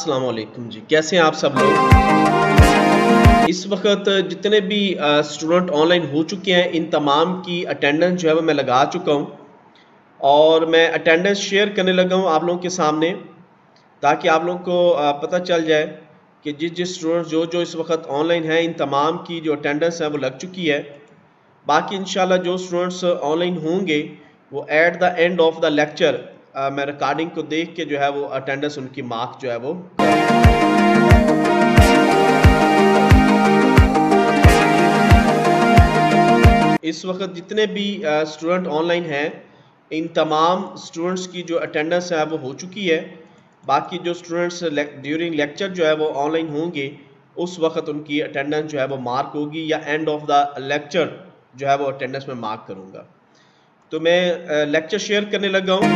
अस्सलाम वालेकुम जी, कैसे हैं आप सब लोग? इस वक़्त जितने भी स्टूडेंट ऑनलाइन हो चुके हैं, इन तमाम की अटेंडेंस जो है वो मैं लगा चुका हूँ और मैं अटेंडेंस शेयर करने लगा हूँ आप लोगों के सामने, ताकि आप लोगों को पता चल जाए कि जिस स्टूडेंट जो इस वक़्त ऑनलाइन हैं, इन तमाम की जो अटेंडेंस है वो लग चुकी है। बाकी इंशाल्लाह जो स्टूडेंट्स ऑनलाइन होंगे, वो at the end of the lecture मैं रिकॉर्डिंग को देख के जो है वो अटेंडेंस उनकी मार्क जो है वो इस वक्त जितने भी स्टूडेंट ऑनलाइन हैं, इन तमाम स्टूडेंट्स की जो अटेंडेंस है वो हो चुकी है। बाकी जो स्टूडेंट्स ड्यूरिंग लेक्चर जो है वो ऑनलाइन होंगे, उस वक्त उनकी अटेंडेंस जो है वो मार्क होगी या एंड ऑफ द लेक्चर जो है वो अटेंडेंस में मार्क करूँगा। तो मैं लेक्चर शेयर करने लगा हूँ।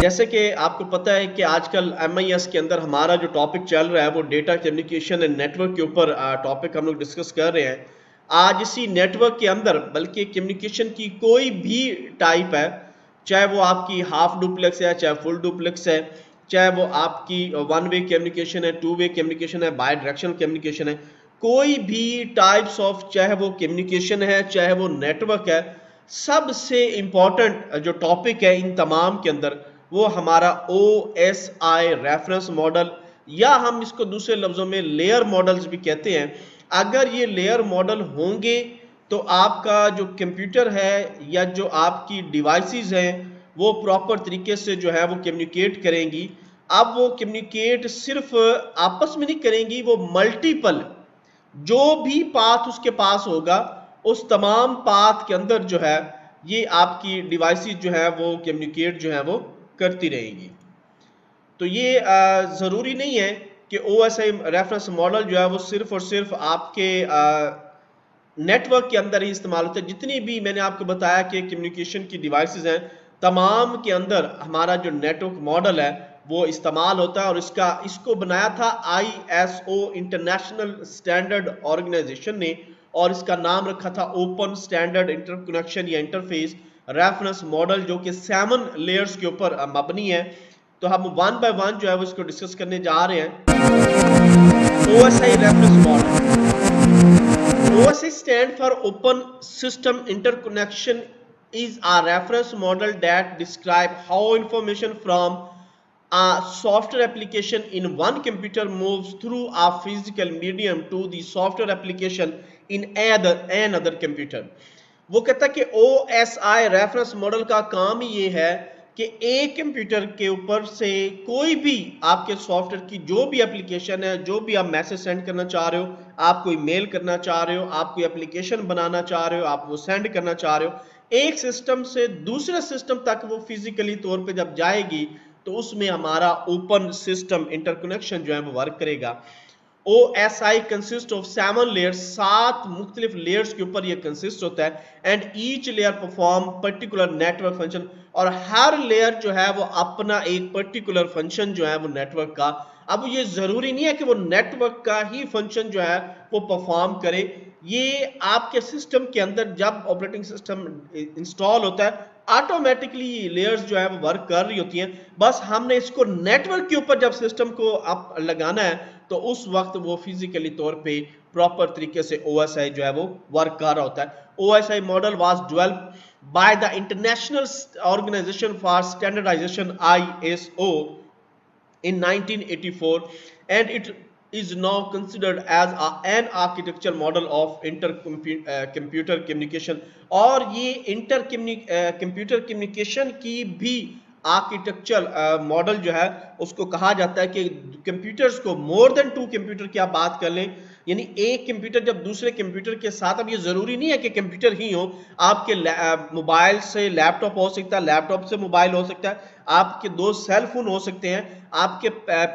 जैसे कि आपको पता है कि आजकल MIS के अंदर हमारा जो टॉपिक चल रहा है वो डेटा कम्युनिकेशन एंड नेटवर्क के ऊपर टॉपिक हम लोग डिस्कस कर रहे हैं। आज इसी नेटवर्क के अंदर बल्कि कम्युनिकेशन की कोई भी टाइप है, चाहे वो आपकी हाफ डुप्लेक्स है, चाहे फुल डुप्लेक्स है, चाहे वो आपकी वन वे कम्युनिकेशन है, टू वे कम्युनिकेशन है, बाय डायरेक्शनल कम्युनिकेशन है, कोई भी टाइप्स ऑफ चाहे वो कम्युनिकेशन है, चाहे वो नेटवर्क है, सबसे इम्पॉर्टेंट जो टॉपिक है इन तमाम के अंदर वो हमारा OSI रेफरेंस मॉडल, या हम इसको दूसरे लफ्जों में लेयर मॉडल्स भी कहते हैं। अगर ये लेयर मॉडल होंगे तो आपका जो कंप्यूटर है या जो आपकी डिवाइसेस हैं वो प्रॉपर तरीके से जो है वो कम्युनिकेट करेंगी। अब वो कम्युनिकेट सिर्फ आपस में नहीं करेंगी, वो मल्टीपल जो भी पाथ उसके पास होगा उस तमाम पाथ के अंदर जो है ये आपकी डिवाइसेस जो है वो कम्युनिकेट जो है वो करती रहेगी। तो ये ज़रूरी नहीं है कि OSI रेफरेंस मॉडल जो है वो सिर्फ और सिर्फ आपके नेटवर्क के अंदर ही इस्तेमाल होता है। जितनी भी मैंने आपको बताया कि कम्युनिकेशन की डिवाइसेस हैं, तमाम के अंदर हमारा जो नेटवर्क मॉडल है वो इस्तेमाल होता है और इसको बनाया था ISO इंटरनेशनल स्टैंडर्ड ऑर्गेनाइजेशन ने, और इसका नाम रखा था ओपन स्टैंडर्ड इंटरकनेक्शन या इंटरफेस रेफरेंस मॉडल, जो कि 7 लेयर्स के ऊपर मबनी है। तो हम वन बाय वन जो है वो इसको डिस्कस करने जा रहे हैं। OSI reference model, OSI stand for Open System Interconnection, is a reference model that describe how information from a software application in one computer moves through a physical medium to the software application in another computer। वो कहता है कि OSI reference model का काम ही ये है कि एक कंप्यूटर के ऊपर से कोई भी आपके सॉफ्टवेयर की जो भी एप्लीकेशन है, जो भी आप मैसेज सेंड करना चाह रहे हो, आप कोई मेल करना चाह रहे हो, आप कोई एप्लीकेशन बनाना चाह रहे हो, आप वो सेंड करना चाह रहे हो, एक सिस्टम से दूसरे सिस्टम तक वो फिजिकली तौर पे जब जाएगी तो उसमें हमारा ओपन सिस्टम इंटरकनेक्शन जो है वो वर्क करेगा। OSI कंसिस्ट ऑफ 7 लेयर्स, 7 मुख्तलिफ लेयर्स के ऊपर ये कंसिस्ट होता है। And each layer perform particular network function, और हर लेयर जो है वो अपना एक पर्टिकुलर फंक्शन जो है वो नेटवर्क का। अब ये जरूरी नहीं है कि वो नेटवर्क का ही फंक्शन जो है वो परफॉर्म करे। ये आपके सिस्टम के अंदर जब ऑपरेटिंग सिस्टम इंस्टॉल होता है ऑटोमेटिकली लेयर्स जो है वो वर्क कर रही होती हैं। बस हमने इसको नेटवर्क के ऊपर जब सिस्टम को आप लगाना है तो उस वक्त वो फिजिकली तौर पे प्रॉपर तरीके से OSI जो है वो वर्क कर रहा होता है। OSI model was developed by the International Organization for Standardization ISO in 1984, and it is now considered as an architectural model of computer communication। और ये कंप्यूटर कम्युनिकेशन की भी आर्किटेक्चरल मॉडल जो है उसको कहा जाता है कि कंप्यूटर्स को मोर देन 2 कंप्यूटर की आप बात कर लें, यानी एक कंप्यूटर जब दूसरे कंप्यूटर के साथ, अब ये जरूरी नहीं है कि कंप्यूटर ही हो, आपके मोबाइल से लैपटॉप हो सकता है, लैपटॉप से मोबाइल हो सकता है, आपके 2 सेल फोन हो सकते हैं, आपके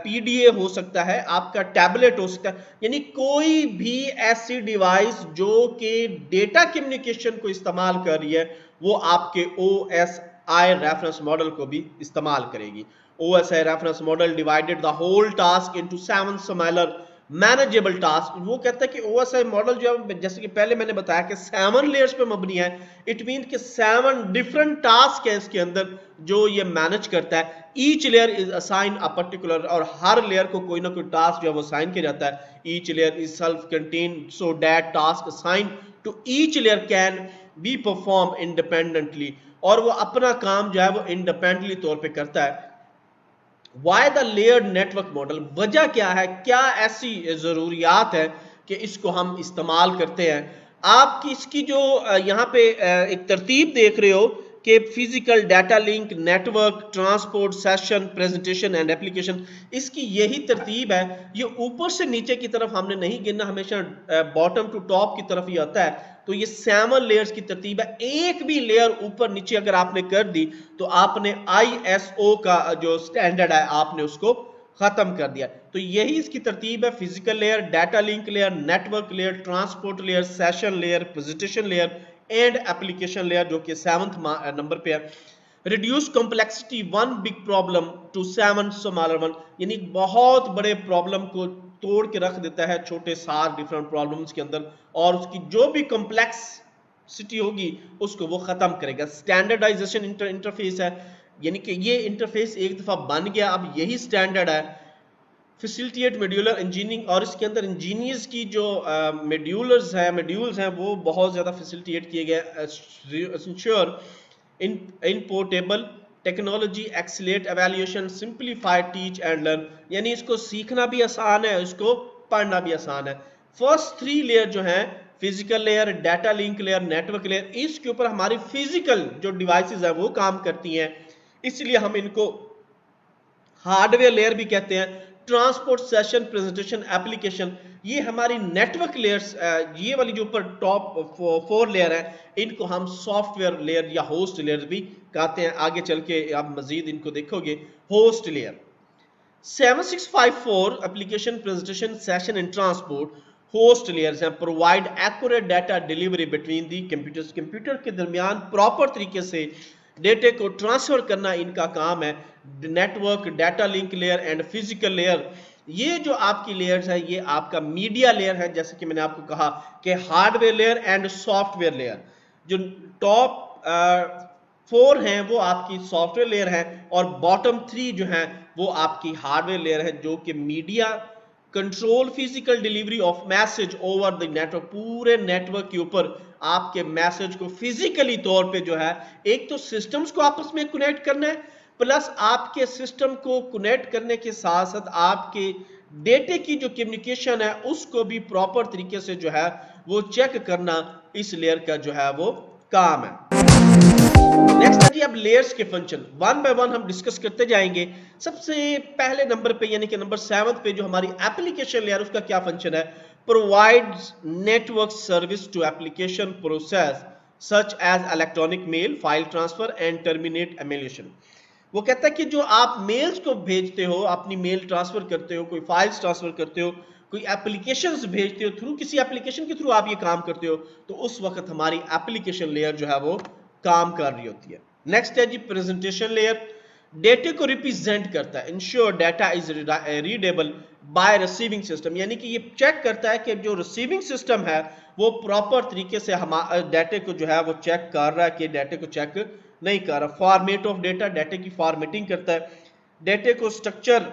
PDA हो सकता है, आपका टैबलेट हो सकता है, यानी कोई भी ऐसी डिवाइस जो कि डेटा कम्युनिकेशन को इस्तेमाल कर रही है वो आपके OSI रेफरेंस मॉडल को भी इस्तेमाल करेगी। OSI reference model divided the whole task into 7 smaller manageable task. वो कहता है कि ओएसआई मॉडल जो है, जैसे कि पहले मैंने बताया कि 7 लेयर्स पे मबनी है। इट मीन कि 7 डिफरेंट टास्क है इसके अंदर जो ये मैनेज करता है। Each layer is assign a particular, और हर लेयर को कोई ना कोई टास्क जो है वो असाइन किया जाता है। Each layer is self contain so that task assign to each layer can be perform independently, और वो अपना काम जो है वो इंडिपेंडेंटली तौर पे करता है। Why the layered network model, वजह क्या है, क्या ऐसी जरूरियात है कि इसको हम इस्तेमाल करते हैं। आपकी इसकी जो यहाँ पे एक तरतीब देख रहे हो कि physical, data link, network, transport, session, presentation and application, इसकी यही तरतीब है। ये ऊपर से नीचे की तरफ हमने नहीं गिनना, हमेशा बॉटम टू टॉप की तरफ ही आता है। तो ये 7 लेयर्स की तरतीब है। एक भी लेयर ऊपर नीचे अगर आपने कर दी तो आपने आईएसओ का जो स्टैंडर्ड है आपने उसको खत्म कर दिया। तो यही इसकी तरतीब है। Physical layer, data link layer, network layer, transport layer, session layer, presentation layer and application layer, जो कि 7th नंबर पे है। Reduce complexity one big problem to 7 smaller one, यानी बहुत बड़े प्रॉब्लम को तोड़ के रख देता है छोटे 7 डिफरेंट प्रॉब्लम्स के अंदर, और उसकी जो भी कॉम्प्लेक्सिटी होगी उसको वो खत्म करेगा। स्टैंडर्डाइजेशन इंटरफेस है, यानी कि ये इंटरफेस एक दफा बन गया, अब यही स्टैंडर्ड है। फैसिलिटेट मॉड्यूलर इंजीनियरिंग, और इसके अंदर इंजीनियर्स की जो मॉड्यूल्स हैं वो बहुत ज़्यादा फैसिलिटेट किए गए। Ensure in portable technology, accelerate evaluation, simplify teach and learn, यानी इसको सीखना भी आसान है, इसको पढ़ना भी आसान है। फर्स्ट 3 लेयर जो हैं, physical layer, data link layer, network layer, इसके ऊपर हमारी फिजिकल जो डिवाइसेस है वो काम करती हैं, इसलिए हम इनको हार्डवेयर लेयर भी कहते हैं। ट्रांसपोर्ट, सेशन, प्रेजेंटेशन, एप्लीकेशन, ये हमारी नेटवर्क लेयर्स, ये वाली जो ऊपर टॉप 4 लेयर है, इनको हम सॉफ्टवेयर लेयर या होस्ट लेयर भी कहते हैं। आगे चल के आप मजीद इनको देखोगे। Host layer 7654 application, presentation, session and transport host layers हैं। Provide accurate data delivery between the computers, computer के दरमियान प्रॉपर तरीके से डेटे को ट्रांसफर करना इनका काम है। Network, data link layer and physical layer, ये जो आपकी लेयर्स है ये आपका मीडिया लेयर है। जैसे कि मैंने आपको कहा कि hardware layer and software layer, जो टॉप 4 हैं वो आपकी सॉफ्टवेयर लेयर है, और बॉटम 3 जो हैं वो आपकी हार्डवेयर लेयर है, जो कि media control physical delivery of message over the network, पूरे नेटवर्क के ऊपर आपके मैसेज को फिजिकली तौर पे जो है, एक तो सिस्टम्स को आपस में कनेक्ट करना है, प्लस आपके सिस्टम को कनेक्ट करने के साथ साथ आपके डेटे की जो कम्युनिकेशन है उसको भी प्रॉपर तरीके से जो है वो चेक करना इस लेयर का जो है वो काम है। नेक्स्ट है जी, अब लेयर्स के फंक्शन वन बाय वन हम डिस्कस करते जाएंगे। सबसे पहले नंबर पे यानी कि नंबर 7 पे जो हमारी एप्लीकेशन लेयर, उसका क्या फंक्शन है। Provides network service to application process such as electronic mail, file transfer and terminate emulation. वो कहता है कि जो आप मेल्स को भेजते हो, अपनी मेल ट्रांसफर करते हो, कोई फाइल्स ट्रांसफर करते हो, कोई एप्लीकेशंस भेजते हो, थ्रू किसी एप्लीकेशन के थ्रू आप ये काम करते हो, तो उस वक्त हमारी एप्लीकेशन लेयर जो है वो काम कर रही होती है। नेक्स्ट है जी प्रेजेंटेशन लेयर, डेटे को रिप्रेजेंट करता है। Ensure data is readable by receiving system, यानी कि ये चेक करता है कि जो रिसीविंग सिस्टम है वो प्रॉपर तरीके से हमारे डाटे को जो है वो चेक कर रहा है कि डाटे को चेक नहीं कर रहा। फॉर्मेट ऑफ डेटा, डाटे की फॉर्मेटिंग करता है। डेटे को स्ट्रक्चर,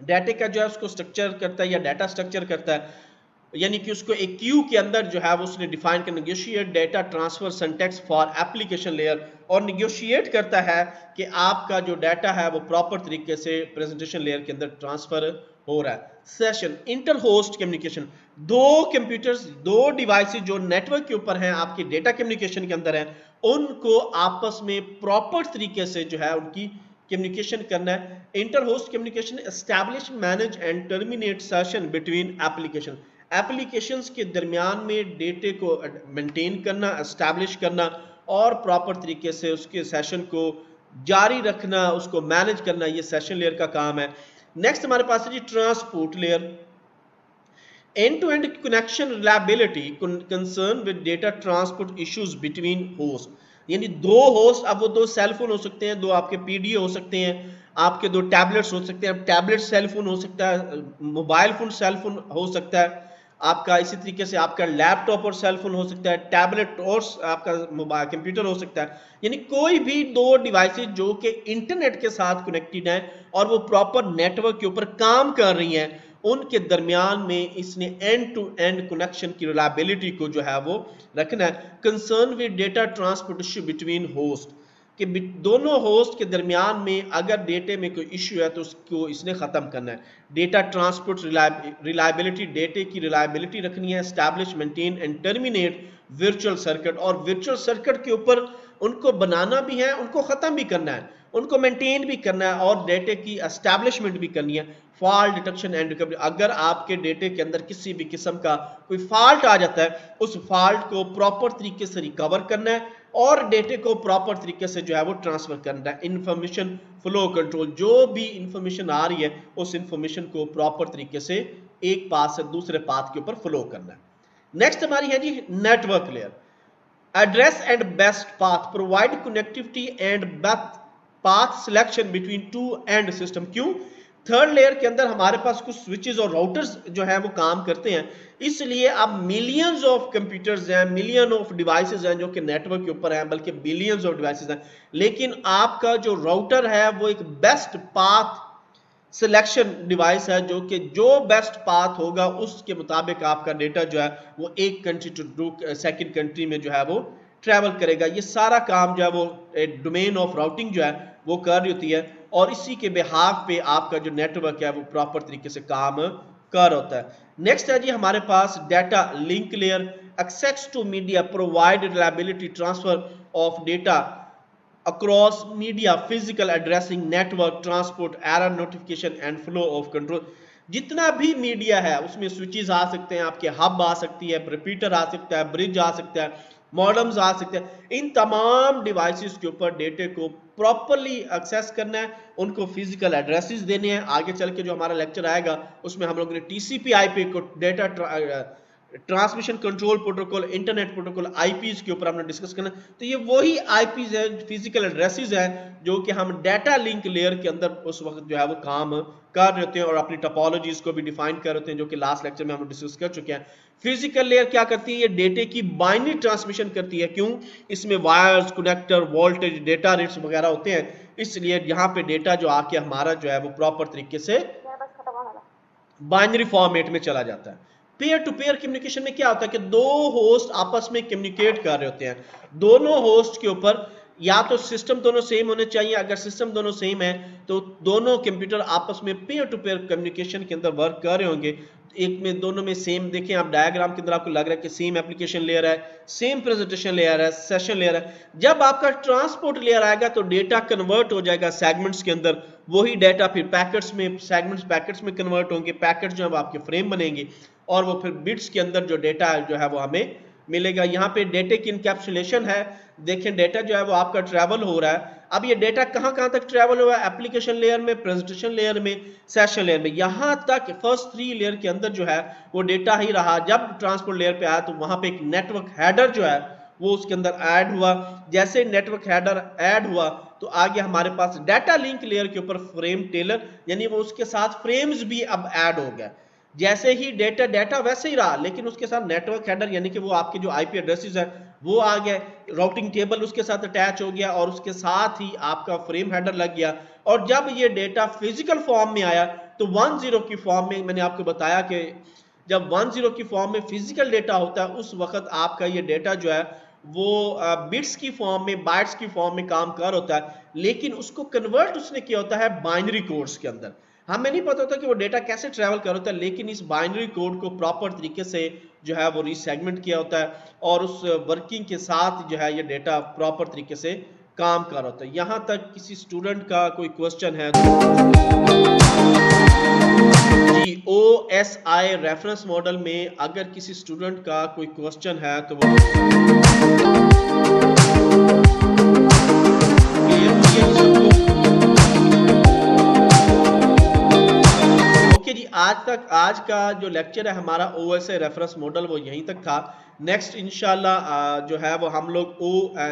डाटे का जो है उसको स्ट्रक्चर करता है या डाटा स्ट्रक्चर करता है, यानी कि उसको एक क्यू के अंदर जो है वो उसने डिफाइन कर। Negotiate data transfer syntax for application layer, और नेगोशिएट करता है कि आपका जो डाटा है वो प्रॉपर तरीके से प्रेजेंटेशन लेयर के अंदर ट्रांसफर हो रहा है। सेशन इंटर होस्ट कम्युनिकेशन, दो कंप्यूटर्स, दो डिवाइसेस जो नेटवर्क के ऊपर हैं, आपके डेटा कम्युनिकेशन के अंदर हैं, उनको आपस में प्रॉपर तरीके से जो है उनकी कम्युनिकेशन करना है। Inter host communication establish, manage and terminate session between application, applications के दरमियान में डेटे को मेंटेन करना, एस्टैब्लिश करना और प्रॉपर तरीके से उसके सेशन को जारी रखना, उसको मैनेज करना, ये सेशन लेयर का काम है। नेक्स्ट हमारे पास है जी transport layer, end to end connection reliability concern with data transport issues between host, यानी दो होस्ट, अब वो दो सेल फोन हो सकते हैं, दो आपके पीडीए हो सकते हैं, आपके 2 टैबलेट्स हो सकते हैं, टैबलेट सेल फोन हो सकता है, मोबाइल फोन सेल फोन हो सकता है आपका, इसी तरीके से आपका लैपटॉप और सेल फोन हो सकता है, टैबलेट और आपका मोबाइल कंप्यूटर हो सकता है। यानी कोई भी 2 डिवाइसेज जो कि इंटरनेट के साथ कनेक्टेड है और वो प्रॉपर नेटवर्क के ऊपर काम कर रही हैं, उनके दरमियान में इसने एंड टू एंड कनेक्शन की रिलायबिलिटी को जो है वो रखना है। Concern with data transportation between host, कि दोनों होस्ट के दरमियान में अगर डेटे में कोई इश्यू है तो उसको इसने ख़त्म करना है। डेटा ट्रांसपोर्ट रिलायबिलिटी, डेटे की रिलायबिलिटी रखनी है। Establish, maintain and terminate virtual circuit, और वर्चुअल सर्किट के ऊपर उनको बनाना भी है, उनको ख़त्म भी करना है, उनको मेंटेन भी करना है और डेटे की एस्टैब्लिशमेंट भी करनी है। फॉल्ट डिटेक्शन एंड रिकवरी, अगर आपके डेटे के अंदर किसी भी किस्म का कोई फॉल्ट आ जाता है, उस फॉल्ट को प्रॉपर तरीके से रिकवर करना है और डेटे को प्रॉपर तरीके से जो है वो ट्रांसफर करना है। इंफॉर्मेशन फ्लो कंट्रोल, जो भी इंफॉर्मेशन आ रही है उस इंफॉर्मेशन को प्रॉपर तरीके से एक पाथ से दूसरे पाथ के ऊपर फ्लो करना है। नेक्स्ट हमारी है G network layer. Address and best path, provide connectivity and best path selection between two and system. क्यों? थर्ड लेयर के अंदर हमारे पास कुछ स्विचेस और राउटर्स जो है वो काम करते हैं, इसलिए अब मिलियंस ऑफ कंप्यूटर्स हैं, मिलियन ऑफ डिवाइसेस हैं जो कि नेटवर्क के ऊपर हैं, बल्कि बिलियंस ऑफ डिवाइसेस हैं, लेकिन आपका जो राउटर है वो एक बेस्ट पाथ सिलेक्शन डिवाइस है, जो कि जो बेस्ट पाथ होगा उसके मुताबिक आपका डेटा जो है वो एक कंट्री टू सेकंड कंट्री में जो है वो ट्रैवल करेगा। ये सारा काम जो है वो डोमेन ऑफ राउटिंग जो है वो कर रही होती है और इसी के बिहाफ पे आपका जो नेटवर्क है वो प्रॉपर तरीके से काम कर होता है। नेक्स्ट है जी हमारे पास data link layer. Access to media, provide reliability transfer of data across media, physical addressing, network transport, error notification and flow of control. जितना भी मीडिया है उसमें स्विचेस आ सकते हैं, आपके हब आ सकती है, रिपीटर आ सकता है, ब्रिज आ सकता है, मॉडेम्स आ सकते हैं। इन तमाम डिवाइसेस के ऊपर डेटे को प्रॉपरली एक्सेस करना है, उनको फिजिकल एड्रेसेस देने हैं। आगे चल के जो हमारा लेक्चर आएगा उसमें हम लोगों ने टीसीपी आईपी को data transmission control protocol, internet protocol, IPs के ऊपर हमने डिस्कस करना। तो ये वही आईपीज है, फिजिकल एड्रेसेस हैं जो कि हम डाटा लिंक लेयर के अंदर उस वक्त जो है वो काम कर रहे होते हैं और अपनी टोपोलॉजीज को भी डिफाइन कर रहे होते हैं, जो कि लास्ट लेक्चर में हम डिस्कस कर चुके हैं। फिजिकल लेयर क्या करती है? ये डेटे की बाइनरी ट्रांसमिशन करती है। क्यों? इसमें wires, connector, voltage, data rates वगैरह होते हैं, इसलिए यहाँ पे डेटा जो आके हमारा जो है वो प्रॉपर तरीके से बाइनरी फॉर्मेट में चला जाता है। पेयर टू पेयर कम्युनिकेशन में क्या होता है कि 2 होस्ट आपस में कम्युनिकेट कर रहे होते हैं, दोनों होस्ट के ऊपर या तो सिस्टम दोनों सेम होने चाहिए। अगर सिस्टम दोनों सेम है तो दोनों कंप्यूटर आपस में पेयर टू पेयर कम्युनिकेशन के अंदर वर्क कर रहे होंगे। एक में दोनों में सेम, देखें आप डायग्राम के अंदर आपको लग रहा है कि सेम एप्लीकेशन लेयर है, सेम प्रेजेंटेशन लेयर है, सेशन लेयर है। जब आपका ट्रांसपोर्ट लेयर आएगा तो डेटा कन्वर्ट हो जाएगा सेगमेंट्स के अंदर, वही डेटा फिर पैकेट्स में, सेगमेंट्स पैकेट्स में कन्वर्ट होंगे, पैकेट्स जो है आपके फ्रेम बनेंगे और वो फिर बिट्स के अंदर जो डेटा जो है वो हमें मिलेगा। यहाँ पे डेटे की इनकैप्सुलेशन है, देखें डेटा जो है वो आपका ट्रैवल हो रहा है। अब ये डेटा कहाँ कहाँ तक ट्रैवल हुआ है? एप्लीकेशन लेयर में, प्रेजेंटेशन लेयर में, सेशन लेयर में, यहाँ तक फर्स्ट 3 लेयर के अंदर जो है वो डेटा ही रहा। जब ट्रांसपोर्ट लेयर पे आया तो वहां पे एक नेटवर्क हेडर जो है वो उसके अंदर ऐड हुआ। जैसे नेटवर्क हेडर ऐड हुआ तो आगे हमारे पास डाटा लिंक लेयर के ऊपर फ्रेम टेलर, यानी वो उसके साथ फ्रेम्स भी अब ऐड हो गया। जैसे ही डेटा वैसे ही रहा, लेकिन उसके साथ नेटवर्क हेडर यानी कि वो आपके जो आईपी एड्रेसेस है वो आ गए, राउटिंग टेबल उसके साथ अटैच हो गया और उसके साथ ही आपका फ्रेम हेडर लग गया। और जब ये डेटा फिजिकल फॉर्म में आया तो 10 की फॉर्म में, मैंने आपको बताया कि जब 10 की फॉर्म में फिजिकल डेटा होता है उस वक्त आपका ये डेटा जो है वो बिट्स की फॉर्म में, बाइट्स की फॉर्म में काम कर होता है, लेकिन उसको कन्वर्ट उसने किया होता है बाइनरी कोड्स के अंदर। हमें नहीं पता होता कि वो डेटा कैसे ट्रैवल कर होता है, लेकिन इस बाइनरी कोड को प्रॉपर तरीके से जो है वो रीसेगमेंट किया होता है और उस वर्किंग के साथ जो है ये डेटा प्रॉपर तरीके से काम कर होता है। यहाँ तक किसी स्टूडेंट का कोई क्वेश्चन है जी? OSI रेफरेंस मॉडल में अगर किसी स्टूडेंट का कोई क्वेश्चन है तो वो जी आज का जो लेक्चर है हमारा OSI रेफरेंस मॉडल वो यहीं तक था। नेक्स्ट इंशाल्लाह जो है वो हम लोग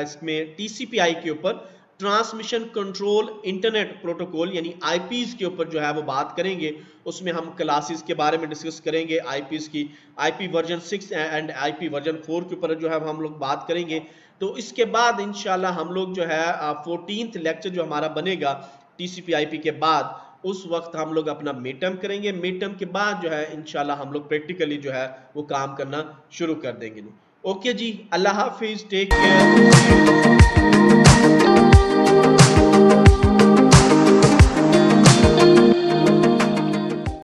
इसमें TCP/IP के ऊपर ट्रांसमिशन कंट्रोल इंटरनेट प्रोटोकॉल यानी आईपीज के ऊपर जो है वो बात करेंगे। उसमें हम क्लासेस के बारे में डिस्कस करेंगे, आईपीज की, IP version 6 and IP version 4 के ऊपर जो है हम लोग बात करेंगे। तो इसके बाद इंशाल्लाह हम लोग जो है 14th लेक्चर जो हमारा बनेगा टीसीपी आईपी के बाद, उस वक्त हम लोग अपना मिड टर्म करेंगे। मिड टर्म के बाद जो है इंशाल्लाह हम लोग प्रैक्टिकली जो है वो काम करना शुरू कर देंगे। ओके जी, अल्लाह हाफिज, टेक केयर।